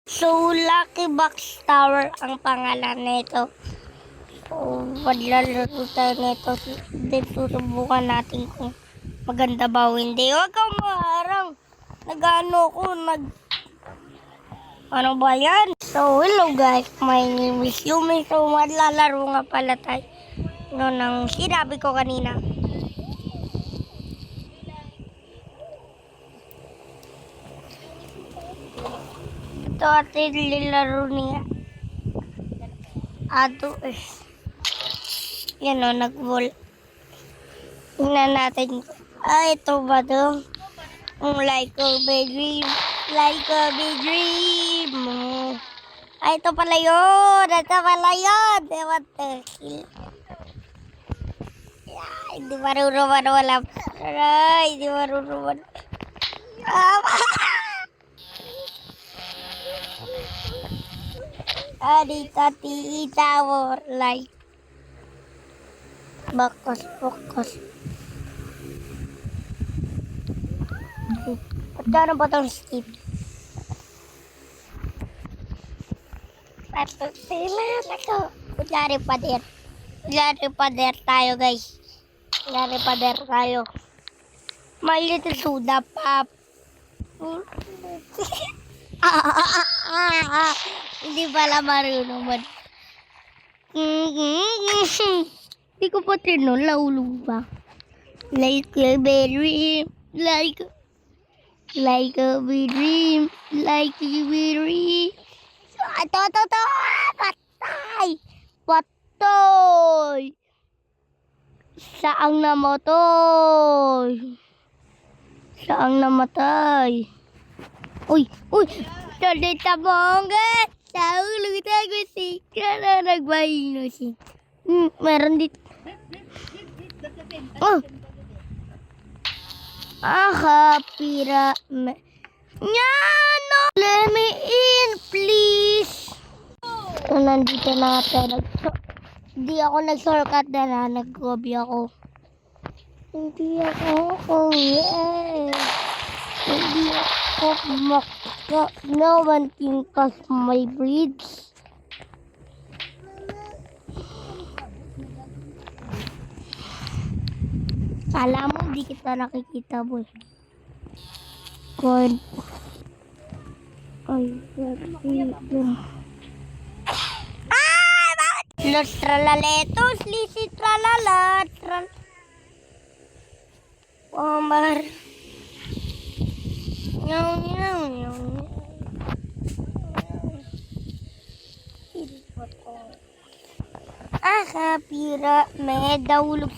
So, Lucky Box Tower ang pangalan nito. So, maglalaro tayo nito. Then, susubukan natin kung maganda ba o hindi. Huwag kang maharang. Ano ba yan? So, hello guys. My name is Yumi. So, maglalaro nga pala tayo. Nang sinabi ko kanina. Ito atin nilaro niya. Ato yan o, nag-wall. Tingnan natin. Ito ba to? Like a big dream. Like a big dream. Ito pala yun. Ito pala yun. What the hell? Hindi marunong wala. Hindi marunong. Dito tower like bakas. Pagkano ba itong skip? Sila na ko. Kunyari pader tayo guys. Kunyari pader tayo. Maliit na suda pap. Hindi pala marunong man. Hindi ko pa tinun, laulong ba? Like a berry, like a berry, like a berry. Ito, patay! Saang namatay? Uy! Salita bongga! Saulog tayo si Kala nagbaino si. Meron dito. Oh! Pira. No! Let me in, please! So, nandito na tayo. Hindi ako nag-shortcut na nag-gobi ako. Hindi ako no one can cross my bridge. Kala mo, hindi kita nakikita, boy. God. Los tralaletos, lisi tralala, Omar. Nyaw. Pira, may nahulog.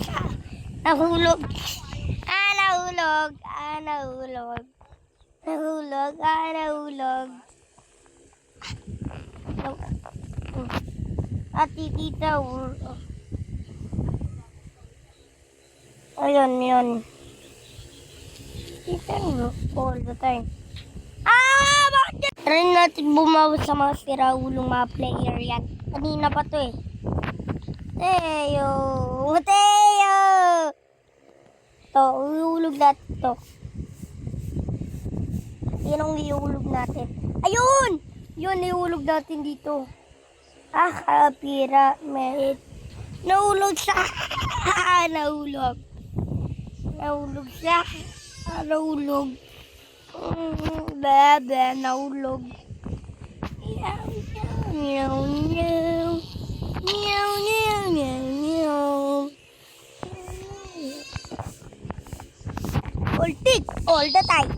Nahulog. Tita, ayun. Tita, all the time. Bakit? Try natin bumawas sa mga siraulong mga player yan. Kanina pa to eh. Teo! To, iulog natin to. Yan ang iulog natin. Ayun! Yun, iulog natin dito. Pira, merit. Nahulog siya. Nahulog. Nahulog. Meow. Ultit all the time.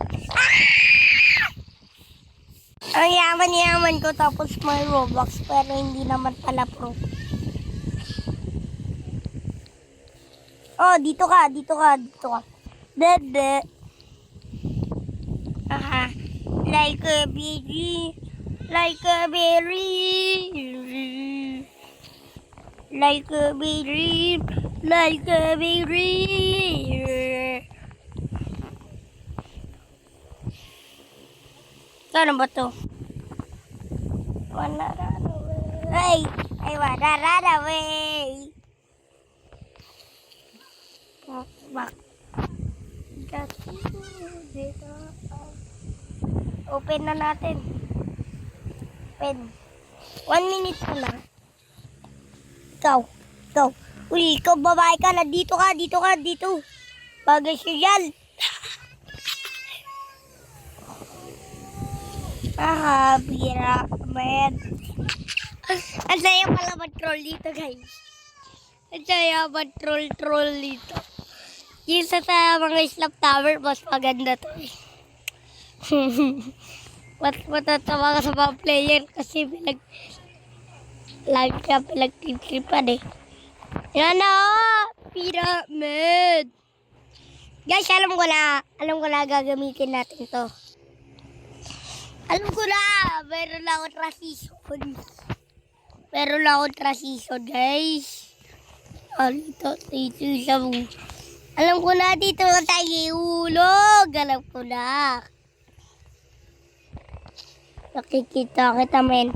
Ang yaman ko tapos may Roblox pero hindi naman pala pro. Oh, dito ka. Bebe. Like a berry. Like a berry. Ano ba to? Wanna run away. Back. Open na natin. open. 1 minute na lang. Ikaw. Uy, ikaw babae ka na. Dito. Bagay siya. Bira, man. Ang saya pala mag-troll dito, guys. Ang saya mag-troll dito. Yung sa mga slap tower, mas maganda to eh. Matatawa ka sa mga player kasi lagi ka pinag-tripan eh. Yan na! Pyramid! Guys, alam ko na gagamitin natin to. Alam ko na! Meron lang akong transition, guys. Dito siya mo. Alam ko na dito tayo iulog. Alam ko na. Nakikita kita, men.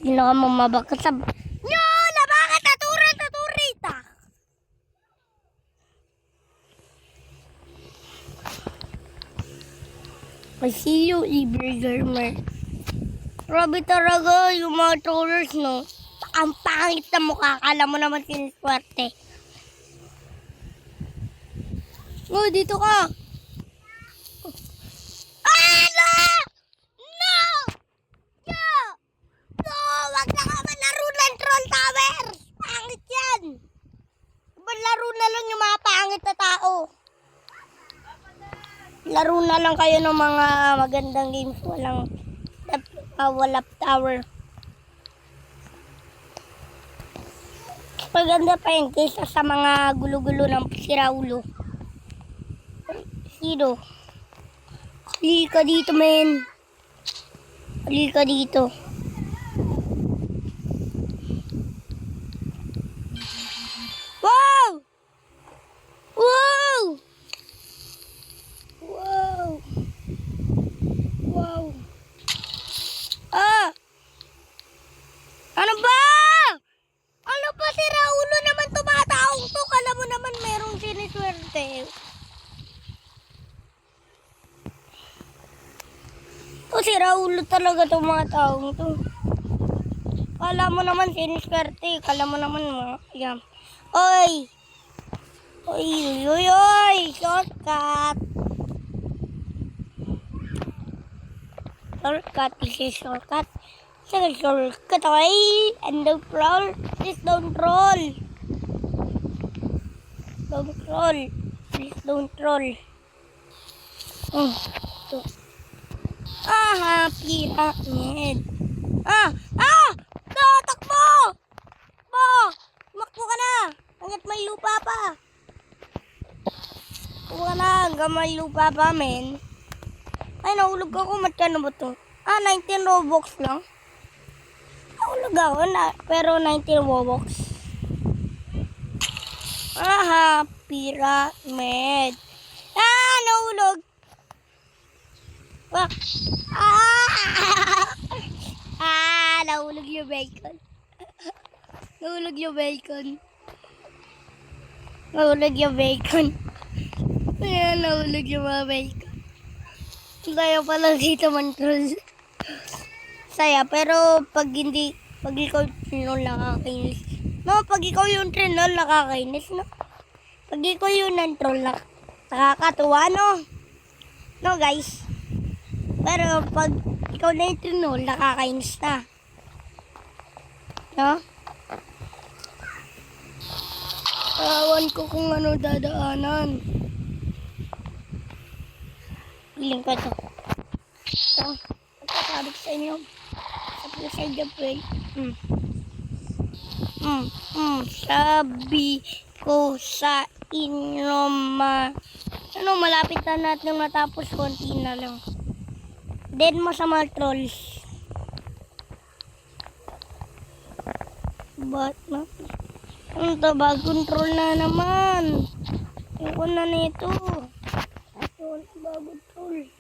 Sino ka mamabaka sa... Nyo! Nabaka! Taturita! I see you, e-burger. Grabe talaga yung mga trollers, no? Ang pangit na mukha. Akala mo naman siniswerte. Oh, dito ka. Ano? No! Wag na ka malaro ng troll tower. Pangit yan. Laro na lang yung mga pangit na tao. Laro na lang kayo ng mga magandang games. Walap tower. Maganda pa yun kaysa sa mga gulo-gulo ng siraulo. Sino? Halika dito, men. Halika dito. Wow! Wow! Wow! Wow! Ano ba? Ano ba si Raulo naman tumataong to? Kala mo naman merong siniswerte. To si Raulo talaga itong mga taong to. Kala mo naman siniswerte. Kala mo naman yan. Oy! Shortcut! Shortcut. Shortcut, okay? And don't troll. Please don't troll. Please don't troll. Pyramid. Takbo! Makbo ka na. Hanggat may lupa pa. Hanggang may lupa pa, men. Ay, nahulog ako. Magkano ba ito? 19 Robux lang. Nahulog ako pero 19 Robux. Pyramid. Nahulog. Nahulog yung bacon. Nahulog yung bacon. Nahulog yung mga bacon. Saya pala dito man troll. Saya, pero pag ikaw troll, nakakainis. No, pag ikaw yung troll, nakakainis, no? Pag ikaw yung troll, nakakatuwa, no? No, guys? Pero pag ikaw na yung troll, nakakainis na. No? Awan ko kung ano dadaanan. Piling ko ito. Sabi ko sa inyo. Sabi ko sa inyo, pray. Sabi ko sa inyo, malapit na natin matapos, konti na lang. Dead mo sa mga trolls. Ba't na? Bagong troll na naman. Ayoko na nito. Bagong troll.